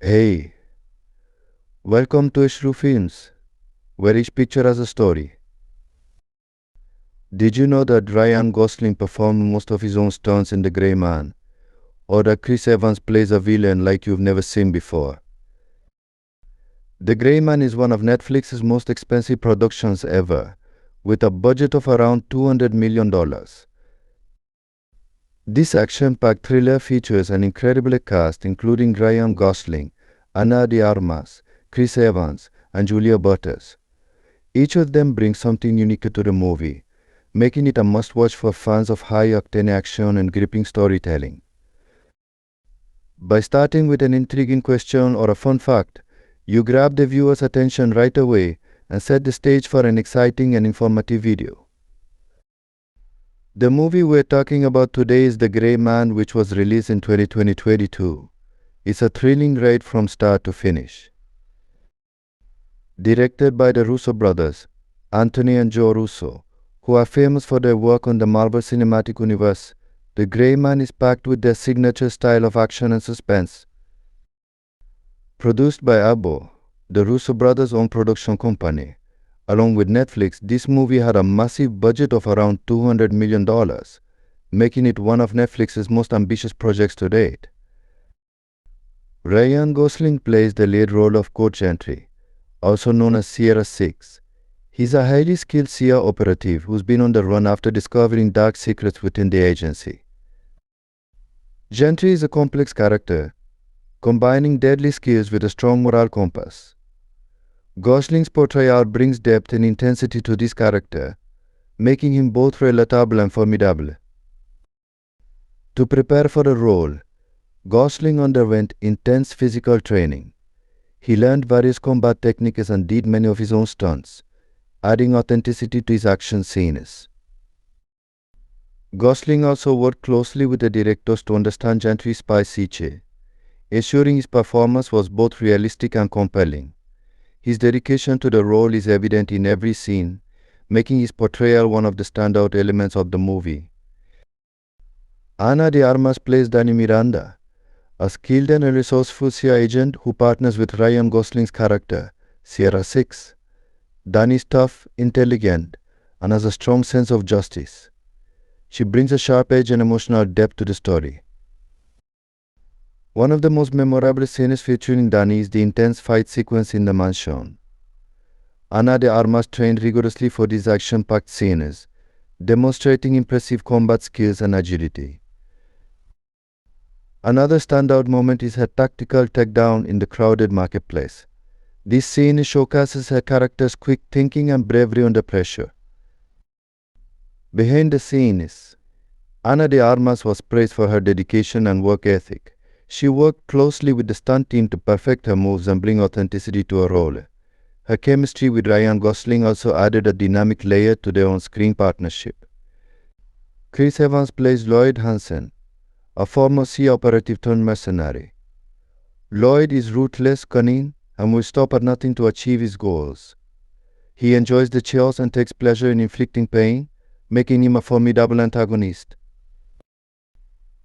Hey, welcome to Ishru Films, where each picture has a story. Did you know that Ryan Gosling performed most of his own stunts in The Grey Man, or that Chris Evans plays a villain like you've never seen before? The Grey Man is one of Netflix's most expensive productions ever, with a budget of around $200 million. This action-packed thriller features an incredible cast including Ryan Gosling, Ana de Armas, Chris Evans, and Julia Butters. Each of them brings something unique to the movie, making it a must-watch for fans of high-octane action and gripping storytelling. By starting with an intriguing question or a fun fact, you grab the viewer's attention right away and set the stage for an exciting and informative video. The movie we're talking about today is The Grey Man, which was released in 2022. It's a thrilling ride from start to finish. Directed by the Russo brothers, Anthony and Joe Russo, who are famous for their work on the Marvel Cinematic Universe, The Grey Man is packed with their signature style of action and suspense. Produced by Abo, the Russo brothers' own production company, along with Netflix, this movie had a massive budget of around $200 million, making it one of Netflix's most ambitious projects to date. Ryan Gosling plays the lead role of Coach Gentry, also known as Sierra 6. He's a highly skilled CIA operative who's been on the run after discovering dark secrets within the agency. Gentry is a complex character, combining deadly skills with a strong moral compass. Gosling's portrayal brings depth and intensity to this character, making him both relatable and formidable. To prepare for the role, Gosling underwent intense physical training. He learned various combat techniques and did many of his own stunts, adding authenticity to his action scenes. Gosling also worked closely with the directors to understand Gentry's spy psyche, ensuring his performance was both realistic and compelling. His dedication to the role is evident in every scene, making his portrayal one of the standout elements of the movie. Ana de Armas plays Dani Miranda, a skilled and resourceful CIA agent who partners with Ryan Gosling's character, Sierra 6. Dani is tough, intelligent, and has a strong sense of justice. She brings a sharp edge and emotional depth to the story. One of the most memorable scenes featuring Dani is the intense fight sequence in the mansion. Ana de Armas trained rigorously for these action-packed scenes, demonstrating impressive combat skills and agility. Another standout moment is her tactical takedown in the crowded marketplace. This scene showcases her character's quick thinking and bravery under pressure. Behind the scenes, Ana de Armas was praised for her dedication and work ethic. She worked closely with the stunt team to perfect her moves and bring authenticity to her role. Her chemistry with Ryan Gosling also added a dynamic layer to their on-screen partnership. Chris Evans plays Lloyd Hansen, a former CIA operative turned mercenary. Lloyd is ruthless, cunning, and will stop at nothing to achieve his goals. He enjoys the chaos and takes pleasure in inflicting pain, making him a formidable antagonist.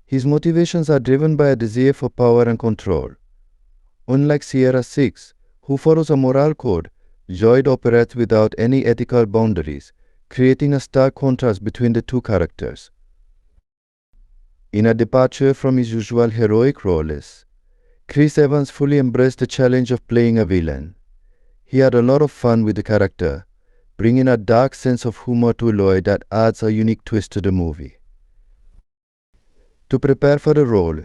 His motivations are driven by a desire for power and control. Unlike Sierra 6, who follows a moral code, Lloyd operates without any ethical boundaries, creating a stark contrast between the two characters. In a departure from his usual heroic roles, Chris Evans fully embraced the challenge of playing a villain. He had a lot of fun with the character, bringing a dark sense of humor to Lloyd that adds a unique twist to the movie. To prepare for the role,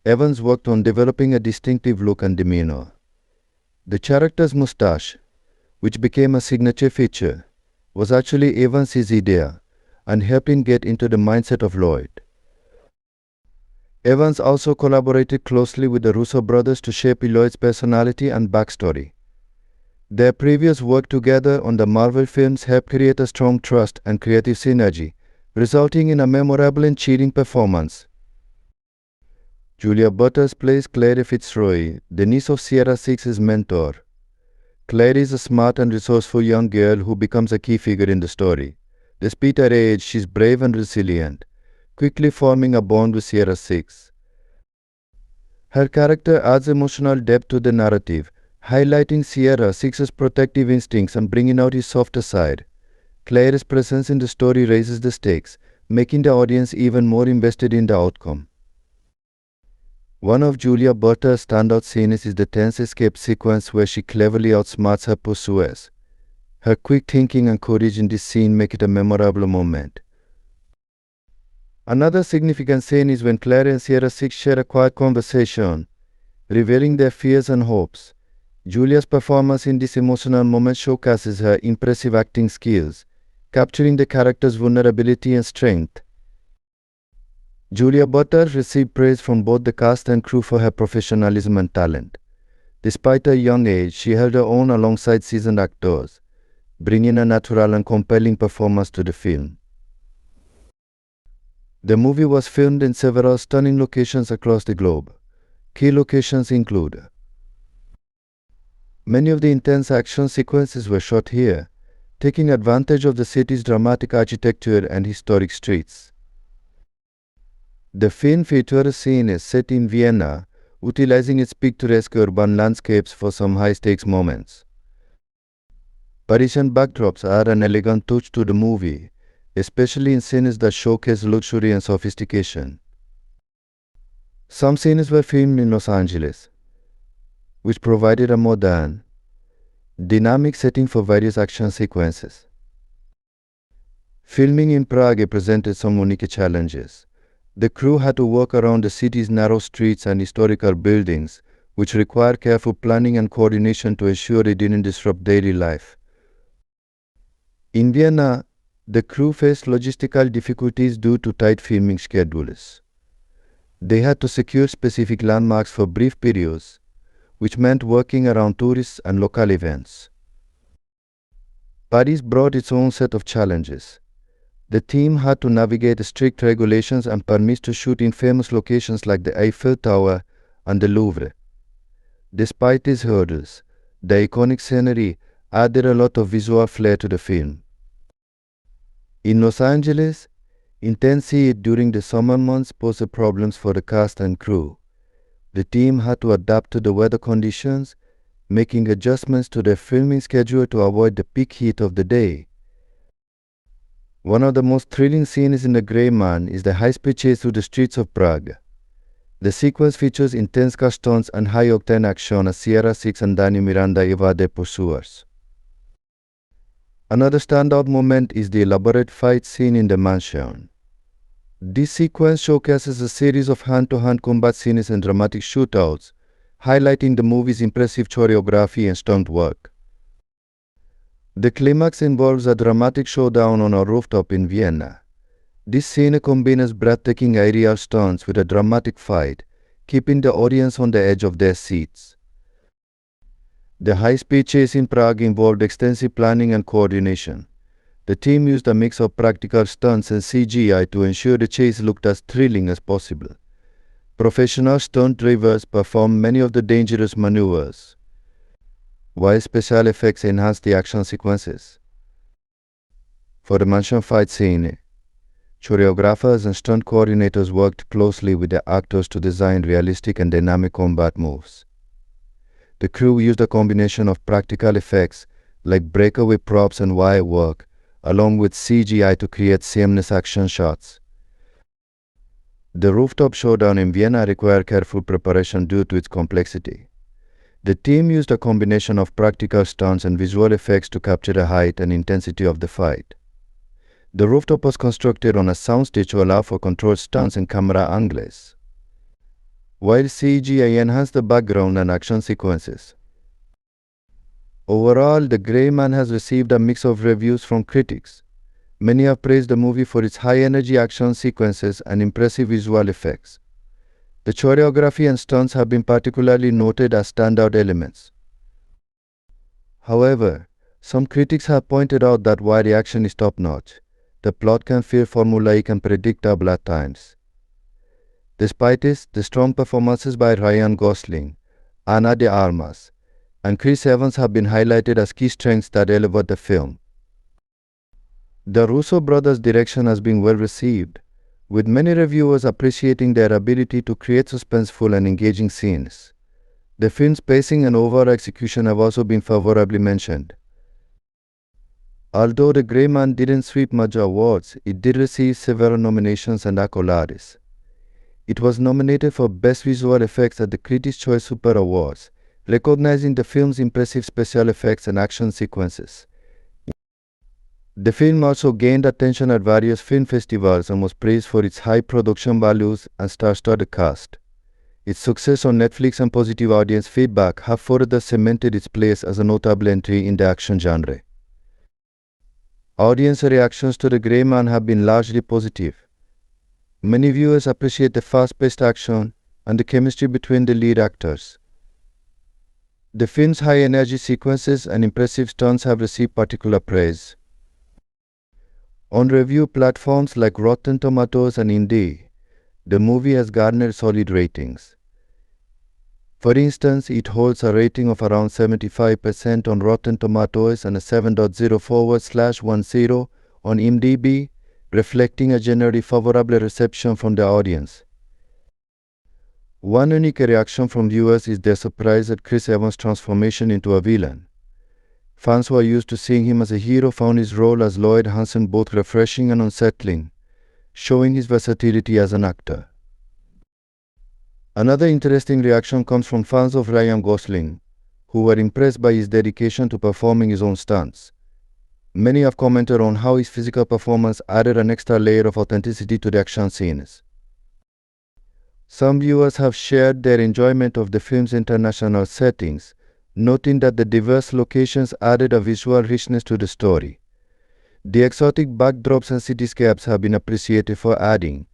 Evans worked on developing a distinctive look and demeanor. The character's mustache, which became a signature feature, was actually Evans' idea and helped him get into the mindset of Lloyd. Evans also collaborated closely with the Russo brothers to shape Lloyd's personality and backstory. Their previous work together on the Marvel films helped create a strong trust and creative synergy, resulting in a memorable and chilling performance. Julia Butters plays Claire Fitzroy, the niece of Sierra 6's mentor. Claire is a smart and resourceful young girl who becomes a key figure in the story. Despite her age, she's brave and resilient, quickly forming a bond with Sierra 6. Her character adds emotional depth to the narrative, highlighting Sierra Six's protective instincts and bringing out his softer side. Claire's presence in the story raises the stakes, making the audience even more invested in the outcome. One of Julia Berta's standout scenes is the tense escape sequence where she cleverly outsmarts her pursuers. Her quick thinking and courage in this scene make it a memorable moment. Another significant scene is when Claire and Sierra Six share a quiet conversation, revealing their fears and hopes. Julia's performance in this emotional moment showcases her impressive acting skills, capturing the character's vulnerability and strength. Julia Butter received praise from both the cast and crew for her professionalism and talent. Despite her young age, she held her own alongside seasoned actors, bringing a natural and compelling performance to the film. The movie was filmed in several stunning locations across the globe. Key locations include: many of the intense action sequences were shot here, taking advantage of the city's dramatic architecture and historic streets. The film features a scene set in Vienna, utilizing its picturesque urban landscapes for some high-stakes moments. Parisian backdrops add an elegant touch to the movie, especially in scenes that showcase luxury and sophistication. Some scenes were filmed in Los Angeles, which provided a modern, dynamic setting for various action sequences. Filming in Prague presented some unique challenges. The crew had to work around the city's narrow streets and historical buildings, which required careful planning and coordination to ensure they didn't disrupt daily life. In Vienna, the crew faced logistical difficulties due to tight filming schedules. They had to secure specific landmarks for brief periods, which meant working around tourists and local events. Paris brought its own set of challenges. The team had to navigate strict regulations and permits to shoot in famous locations like the Eiffel Tower and the Louvre. Despite these hurdles, the iconic scenery added a lot of visual flair to the film. In Los Angeles, intense heat during the summer months posed problems for the cast and crew. The team had to adapt to the weather conditions, making adjustments to their filming schedule to avoid the peak heat of the day. One of the most thrilling scenes in The Grey Man is the high-speed chase through the streets of Prague. The sequence features intense car stunts and high-octane action as Sierra Six and Danny Miranda evade their pursuers. Another standout moment is the elaborate fight scene in the mansion. This sequence showcases a series of hand-to-hand combat scenes and dramatic shootouts, highlighting the movie's impressive choreography and stunt work. The climax involves a dramatic showdown on a rooftop in Vienna. This scene combines breathtaking aerial stunts with a dramatic fight, keeping the audience on the edge of their seats. The high-speed chase in Prague involved extensive planning and coordination. The team used a mix of practical stunts and CGI to ensure the chase looked as thrilling as possible. Professional stunt drivers performed many of the dangerous maneuvers, while special effects enhanced the action sequences. For the mansion fight scene, choreographers and stunt coordinators worked closely with the actors to design realistic and dynamic combat moves. The crew used a combination of practical effects like breakaway props and wire work, along with CGI to create seamless action shots. The rooftop showdown in Vienna required careful preparation due to its complexity. The team used a combination of practical stunts and visual effects to capture the height and intensity of the fight. The rooftop was constructed on a soundstage to allow for controlled stunts and camera angles, while CGI enhanced the background and action sequences. Overall, The Grey Man has received a mix of reviews from critics. Many have praised the movie for its high-energy action sequences and impressive visual effects. The choreography and stunts have been particularly noted as standout elements. However, some critics have pointed out that while the action is top-notch, the plot can feel formulaic and predictable at times. Despite this, the strong performances by Rayn Gosling, Ana de Armas, and Chris Evans have been highlighted as key strengths that elevate the film. The Russo brothers' direction has been well received, with many reviewers appreciating their ability to create suspenseful and engaging scenes. The film's pacing and overall execution have also been favorably mentioned. Although The Grey Man didn't sweep major awards, it did receive several nominations and accolades. It was nominated for Best Visual Effects at the Critics' Choice Super Awards, recognizing the film's impressive special effects and action sequences. The film also gained attention at various film festivals and was praised for its high production values and star-studded cast. Its success on Netflix and positive audience feedback have further cemented its place as a notable entry in the action genre. Audience reactions to The Grey Man have been largely positive. Many viewers appreciate the fast-paced action and the chemistry between the lead actors. The film's high-energy sequences and impressive stunts have received particular praise. On review platforms like Rotten Tomatoes and Indie, the movie has garnered solid ratings. For instance, it holds a rating of around 75% on Rotten Tomatoes and a 7.0/10 on IMDb, reflecting a generally favorable reception from the audience. One unique reaction from viewers is their surprise at Chris Evans' transformation into a villain. Fans who are used to seeing him as a hero found his role as Lloyd Hansen both refreshing and unsettling, showing his versatility as an actor. Another interesting reaction comes from fans of Rayn Gosling, who were impressed by his dedication to performing his own stunts. Many have commented on how his physical performance added an extra layer of authenticity to the action scenes. Some viewers have shared their enjoyment of the film's international settings, noting that the diverse locations added a visual richness to the story. The exotic backdrops and cityscapes have been appreciated for adding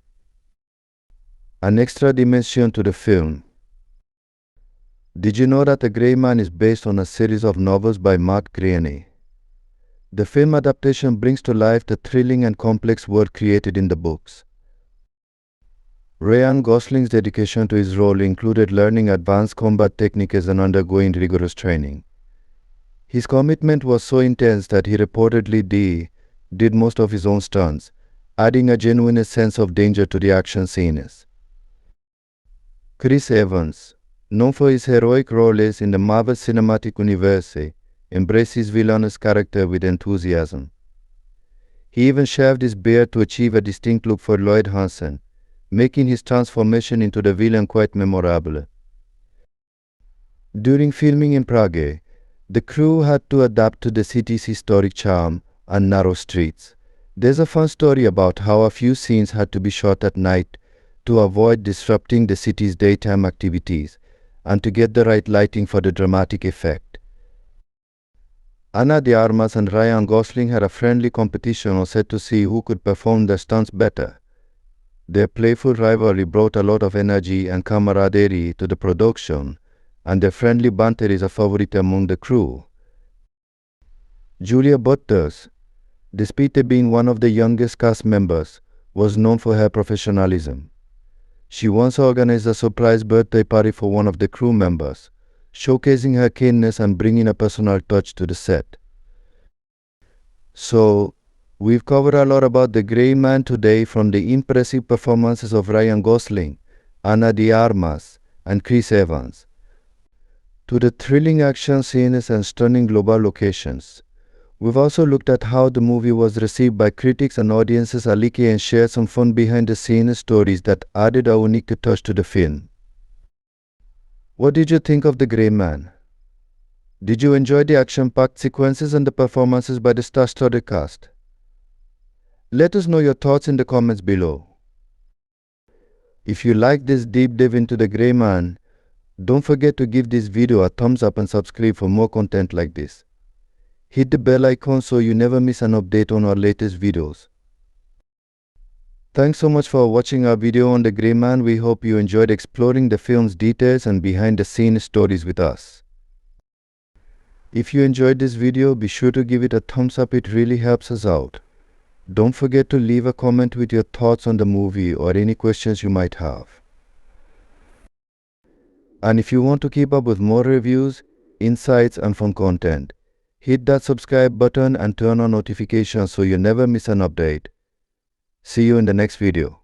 an extra dimension to the film. Did you know that The Grey Man is based on a series of novels by Mark Greaney? The film adaptation brings to life the thrilling and complex world created in the books. Rayn Gosling's dedication to his role included learning advanced combat techniques and undergoing rigorous training. His commitment was so intense that he reportedly did most of his own stunts, adding a genuine sense of danger to the action scenes. Chris Evans, known for his heroic roles in the Marvel Cinematic Universe, embraced his villainous character with enthusiasm. He even shaved his beard to achieve a distinct look for Lloyd Hansen, making his transformation into the villain quite memorable. During filming in Prague, the crew had to adapt to the city's historic charm and narrow streets. There's a fun story about how a few scenes had to be shot at night to avoid disrupting the city's daytime activities and to get the right lighting for the dramatic effect. Ana de Armas and Rayn Gosling had a friendly competition on set to see who could perform their stunts better. Their playful rivalry brought a lot of energy and camaraderie to the production, and their friendly banter is a favorite among the crew. Julia Butters, despite being one of the youngest cast members, was known for her professionalism. She once organized a surprise birthday party for one of the crew members, showcasing her keenness and bringing a personal touch to the set. So, we've covered a lot about The Grey Man today, from the impressive performances of Rayn Gosling, Ana de Armas, and Chris Evans, to the thrilling action scenes and stunning global locations. We've also looked at how the movie was received by critics and audiences alike and shared some fun behind-the-scenes stories that added a unique touch to the film. What did you think of The Grey Man? Did you enjoy the action-packed sequences and the performances by the star-studded cast? Let us know your thoughts in the comments below. If you like this deep dive into The Grey Man, don't forget to give this video a thumbs up and subscribe for more content like this. Hit the bell icon so you never miss an update on our latest videos. Thanks so much for watching our video on The Grey Man. We hope you enjoyed exploring the film's details and behind-the-scenes stories with us. If you enjoyed this video, be sure to give it a thumbs up. It really helps us out. Don't forget to leave a comment with your thoughts on the movie or any questions you might have. And if you want to keep up with more reviews, insights, and fun content, hit that subscribe button and turn on notifications so you never miss an update. See you in the next video.